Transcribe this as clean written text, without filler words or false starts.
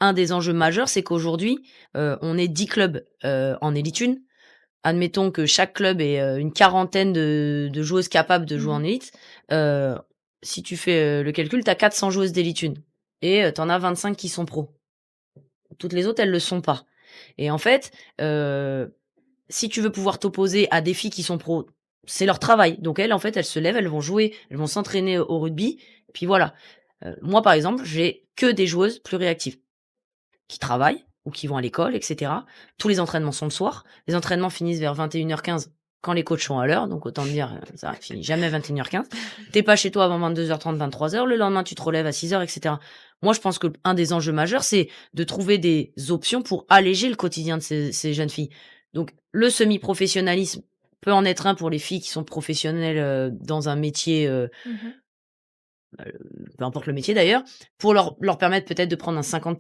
un des enjeux majeurs, c'est qu'aujourd'hui, on est 10 clubs, en Élite 1. Admettons que chaque club ait, une quarantaine de joueuses capables de Mmh jouer en mh. élite. Heu, Si tu fais, le calcul, tu as 400 joueuses d'Élite 1 et tu en as 25 qui sont pros. Toutes les autres, elles le sont pas et en fait, si tu veux pouvoir t'opposer à des filles qui sont pros, c'est leur travail. Donc elles, en fait, elles se lèvent, elles vont jouer, elles vont s'entraîner au rugby, puis voilà. Moi, par exemple, j'ai que des joueuses pluriactives qui travaillent ou qui vont à l'école et cetera. Tous les entraînements sont le soir. Les entraînements finissent vers 21:15 quand les coachs sont à l'heure, donc autant te dire, ça finit jamais 21:15. Tu es pas chez toi avant 22:30, 23:00. Le lendemain, tu te relèves à 6:00 et cetera. Moi, je pense qu'un des enjeux majeurs, c'est de trouver des options pour alléger le quotidien de ces jeunes filles. Donc le semi-professionnalisme peut en être un pour les filles qui sont professionnelles, dans un métier, Mmh mh. peu importe le métier d'ailleurs, pour leur permettre peut-être de prendre un 50